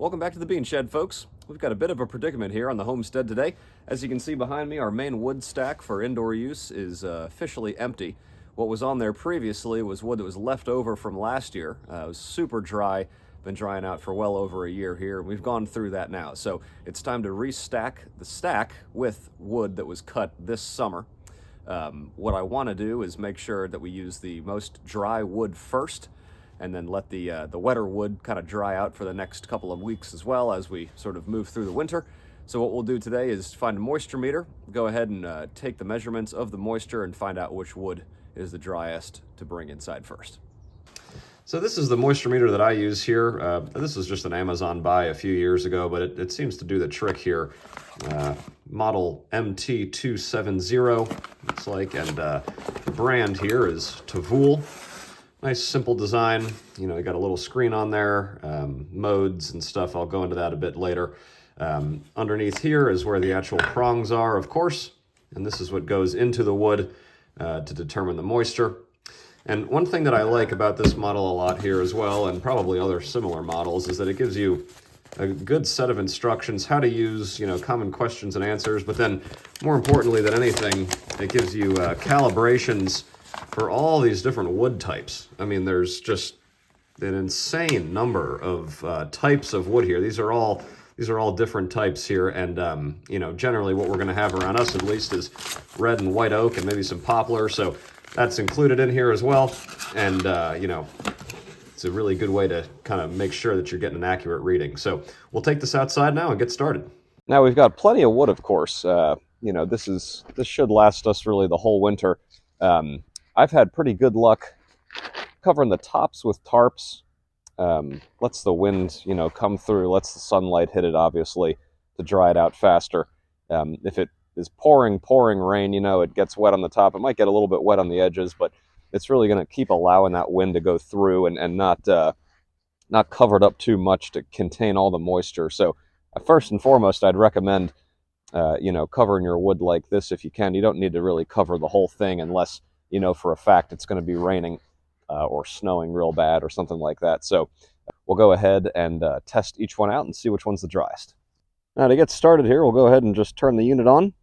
Welcome back to the Bean Shed, folks. We've got a bit of a predicament here on the homestead today. As you can see behind me, our main wood stack for indoor use is officially empty. What was on there previously was wood that was left over from last year. It was super dry, been drying out for well over a year here. We've gone through that now, so it's time to restack the stack with wood that was cut this summer. What I want to do is make sure that we use the most dry wood first, and then let the wetter wood kind of dry out for the next couple of weeks as well as we sort of move through the winter. So what we'll do today is find a moisture meter, go ahead and take the measurements of the moisture and find out which wood is the driest to bring inside first. So this is the moisture meter that I use here. This is just an Amazon buy a few years ago, but it seems to do the trick here. Model MT270, looks like, and the brand here is Tavool. Nice simple design. You know, you got a little screen on there, modes and stuff. I'll go into that a bit later. Underneath here is where the actual prongs are, of course, and this is what goes into the wood to determine the moisture. And one thing that I like about this model a lot here as well, and probably other similar models, is that it gives you a good set of instructions how to use, you know, common questions and answers, but then more importantly than anything, it gives you calibrations for all these different wood types. I mean, there's just an insane number of types of wood here. These are all different types here, and you know, generally what we're going to have around us at least is red and white oak and maybe some poplar, so that's included in here as well. And you know, it's a really good way to kind of make sure that you're getting an accurate reading. So we'll take this outside now and get started. Now we've got plenty of wood, of course. You know, this should last us really the whole winter. I've had pretty good luck covering the tops with tarps. Lets the wind, you know, come through, lets the sunlight hit it, obviously, to dry it out faster. If it is pouring rain, you know, it gets wet on the top. It might get a little bit wet on the edges, but it's really going to keep allowing that wind to go through and not covered up too much to contain all the moisture. So first and foremost, I'd recommend, you know, covering your wood like this if you can. You don't need to really cover the whole thing unless, you know, for a fact it's going to be raining or snowing real bad or something like that. So we'll go ahead and test each one out and see which one's the driest. Now to get started here, we'll go ahead and just turn the unit on.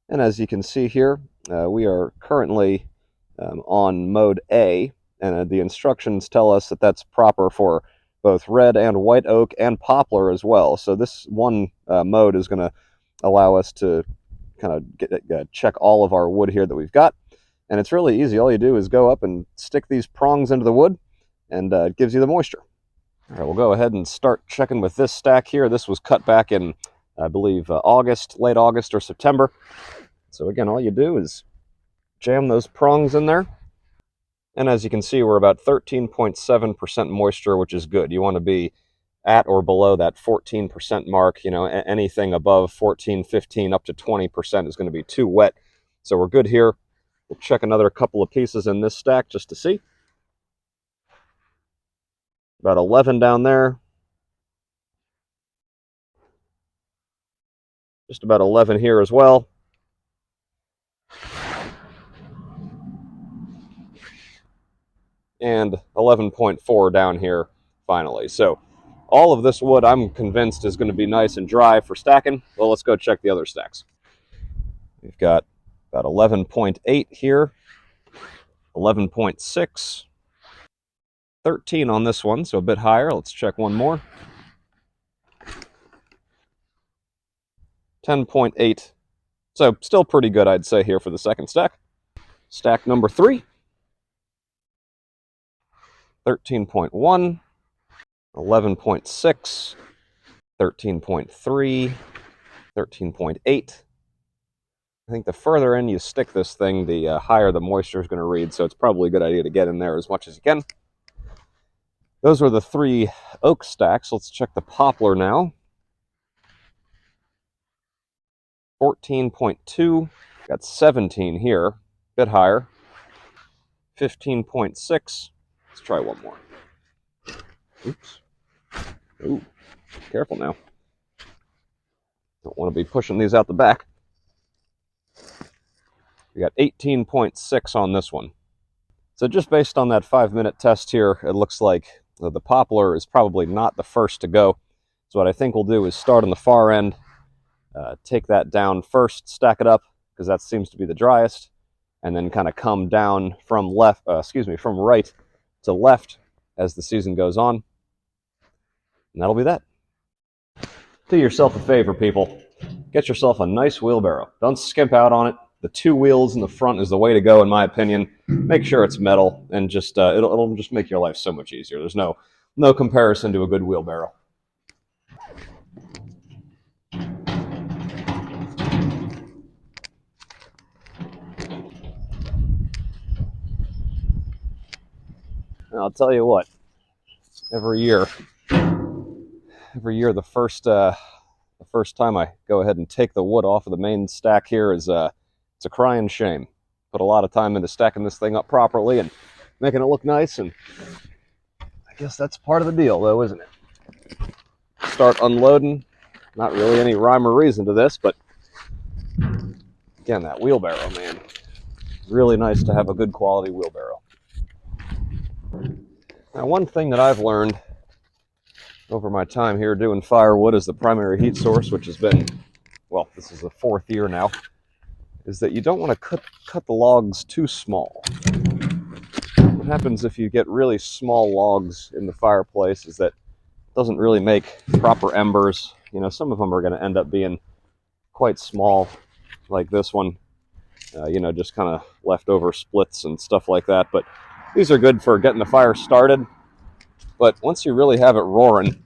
And as you can see here, we are currently on mode A, and the instructions tell us that that's proper for both red and white oak and poplar as well. So this one mode is going to allow us to kind of check all of our wood here that we've got. And it's really easy. All you do is go up and stick these prongs into the wood, and it gives you the moisture. All right, we'll go ahead and start checking with this stack here. This was cut back in, I believe, late August or September. So again, all you do is jam those prongs in there. And as you can see, we're about 13.7% moisture, which is good. You want to be at or below that 14% mark. You know, anything above 14, 15, up to 20% is going to be too wet. So we're good here. We'll check another couple of pieces in this stack just to see. About 11 down there. Just about 11 here as well. And 11.4 down here finally. So all of this wood, I'm convinced, is going to be nice and dry for stacking. Well, let's go check the other stacks. We've got about 11.8 here, 11.6, 13 on this one, so a bit higher. Let's check one more. 10.8. So still pretty good, I'd say, here for the second stack. Stack number 3. 13.1, 11.6, 13.3, 13.8. I think the further in you stick this thing, the higher the moisture is going to read, so it's probably a good idea to get in there as much as you can. Those were the 3 oak stacks. Let's check the poplar now. 14.2, got 17 here, a bit higher. 15.6, let's try one more. Oops. Ooh, careful now. Don't want to be pushing these out the back. We got 18.6 on this one. So just based on that 5-minute test here, it looks like The poplar is probably not the first to go. So what I think we'll do is start on the far end, take that down first, stack it up, because that seems to be the driest, and then kind of come down from from right to left as the season goes on. And that'll be that. Do yourself a favor, people. Get yourself a nice wheelbarrow. Don't skimp out on it. The 2 wheels in the front is the way to go, in my opinion. Make sure it's metal, and just it'll just make your life so much easier. There's no comparison to a good wheelbarrow. And I'll tell you what. Every year, the first time I go ahead and take the wood off of the main stack here is it's a crying shame. Put a lot of time into stacking this thing up properly and making it look nice, and I guess that's part of the deal, though, isn't it? Start unloading. Not really any rhyme or reason to this, but again, that wheelbarrow, man. Really nice to have a good quality wheelbarrow. Now, one thing that I've learned over my time here doing firewood as the primary heat source, which has been, well, this is the 4th year now, is that you don't want to cut the logs too small. What happens if you get really small logs in the fireplace is that it doesn't really make proper embers. You know, some of them are going to end up being quite small, like this one, just kind of leftover splits and stuff like that. But these are good for getting the fire started. But once you really have it roaring,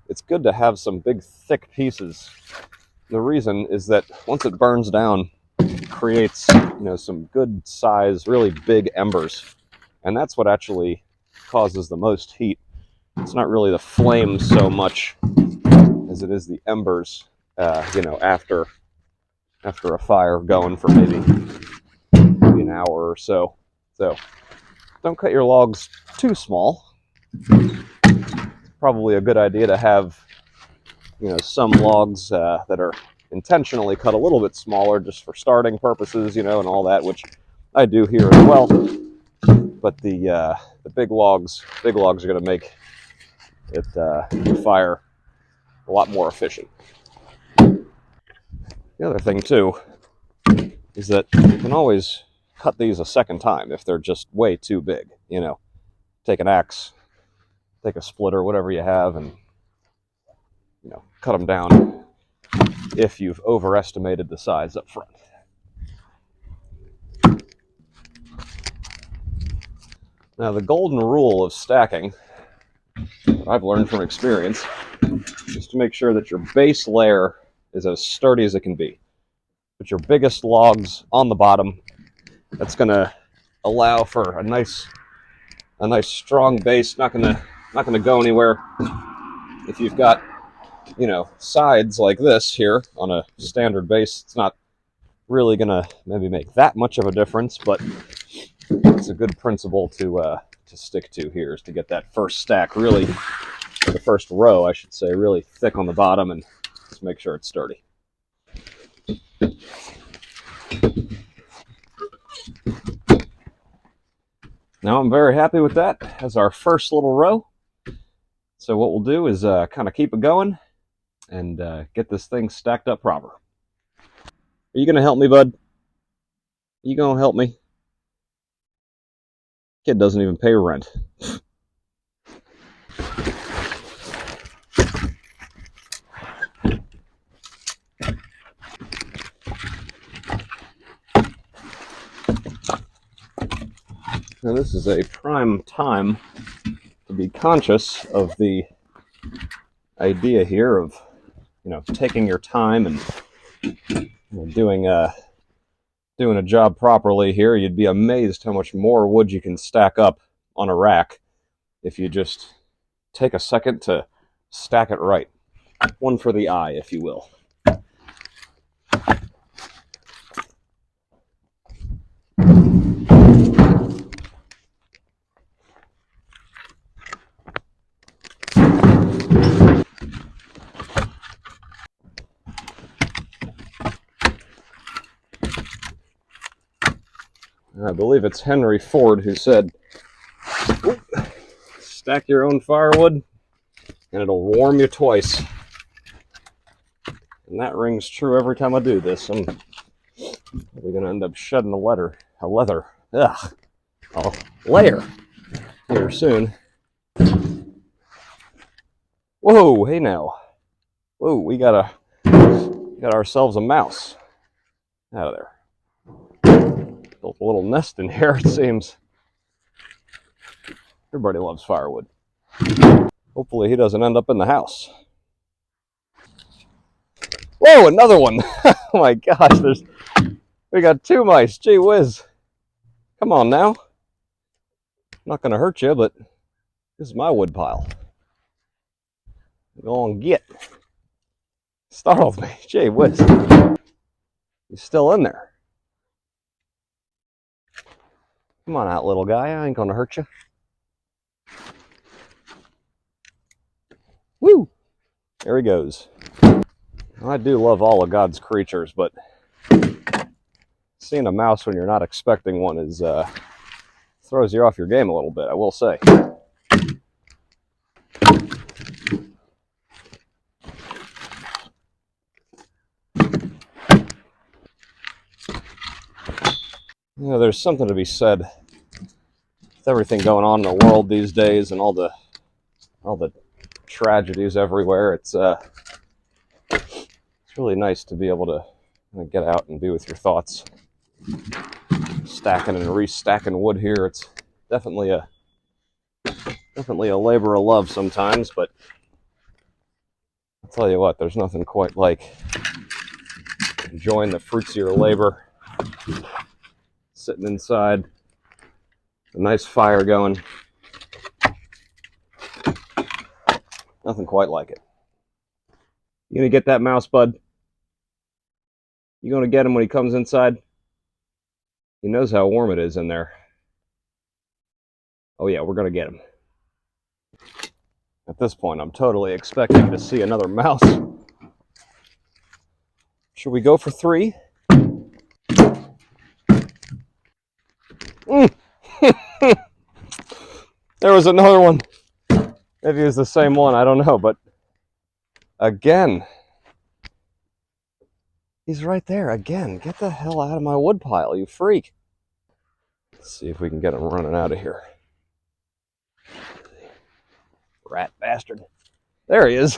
it's good to have some big, thick pieces. The reason is that once it burns down, it creates, some good size, really big embers. And that's what actually causes the most heat. It's not really the flame so much as it is the embers, after a fire going for maybe an hour or so. So don't cut your logs too small. Probably a good idea to have, some logs that are intentionally cut a little bit smaller just for starting purposes, and all that, which I do here as well. But the big logs are going to make it the fire a lot more efficient. The other thing too is that you can always cut these a second time if they're just way too big. Take an axe, take a splitter, whatever you have, and cut them down if you've overestimated the size up front. Now, the golden rule of stacking, that I've learned from experience, is to make sure that your base layer is as sturdy as it can be. Put your biggest logs on the bottom. That's going to allow for a nice strong base. Not going to go anywhere. If you've got sides like this here on a standard base, it's not really going to maybe make that much of a difference, but it's a good principle to stick to here, is to get that first stack really, the first row, I should say, really thick on the bottom, and just make sure it's sturdy. Now I'm very happy with that as our first little row. So what we'll do is kind of keep it going and get this thing stacked up proper. Are you going to help me, bud? Are you going to help me? Kid doesn't even pay rent. Now this is a prime time to be conscious of the idea here of, taking your time and doing a job properly here. You'd be amazed how much more wood you can stack up on a rack if you just take a second to stack it right. One for the eye, if you will. I believe it's Henry Ford who said, stack your own firewood, and it'll warm you twice. And that rings true every time I do this. I'm probably going to end up shedding a layer here soon. Whoa, hey now. Whoa, we got ourselves a mouse. Out of there. Built a little nest in here, it seems. Everybody loves firewood. Hopefully he doesn't end up in the house. Whoa, another one. Oh my gosh, we got 2 mice. Gee whiz. Come on now. Not going to hurt you, but this is my wood pile. Go on, get. Startled me. Gee whiz. He's still in there. Come on out, little guy. I ain't going to hurt you. Woo! There he goes. I do love all of God's creatures, but seeing a mouse when you're not expecting one is throws you off your game a little bit, I will say. You know, there's something to be said with everything going on in the world these days and all the tragedies everywhere. It's really nice to be able to get out and be with your thoughts. Stacking and restacking wood here, it's definitely a labor of love sometimes, but I'll tell you what, there's nothing quite like enjoying the fruits of your labor, sitting inside, a nice fire going. Nothing quite like it. You gonna get that mouse, bud? You gonna get him when he comes inside? He knows how warm it is in there. Oh yeah, we're gonna get him. At this point, I'm totally expecting to see another mouse. Should we go for 3? There was another one. Maybe it was the same one, I don't know, but again. He's right there again. Get the hell out of my wood pile, you freak. Let's see if we can get him running out of here. Rat bastard. There he is.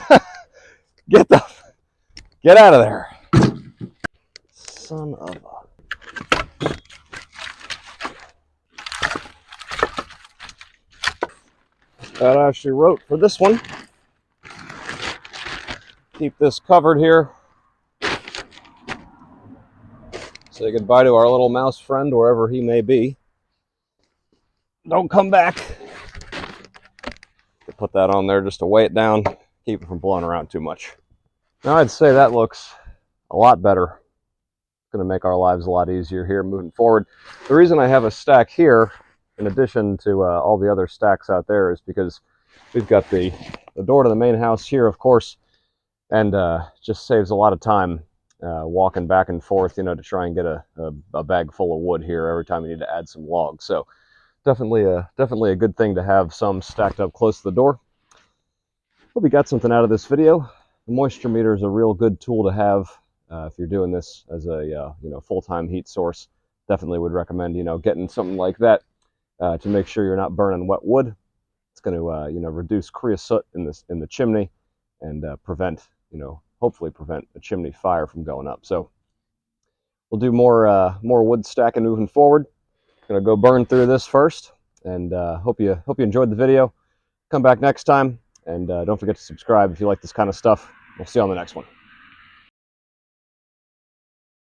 Get out of there. Son of a... That I actually wrote for this one. Keep this covered here. Say goodbye to our little mouse friend, wherever he may be. Don't come back. Put that on there just to weigh it down, keep it from blowing around too much. Now I'd say that looks a lot better. It's going to make our lives a lot easier here moving forward. The reason I have a stack here, in addition to all the other stacks out there, is because we've got the door to the main house here, of course, and just saves a lot of time walking back and forth, you know, to try and get a bag full of wood here every time you need to add some logs. So definitely a good thing to have some stacked up close to the door. Hope you got something out of this video. The moisture meter is a real good tool to have if you're doing this as a full-time heat source. Definitely would recommend getting something like that to make sure you're not burning wet wood. It's going to reduce creosote in the chimney and hopefully prevent a chimney fire from going up. So we'll do more wood stacking moving forward. Gonna go burn through this first, and hope you enjoyed the video. Come back next time, and don't forget to subscribe if you like this kind of stuff. We'll see you on the next one.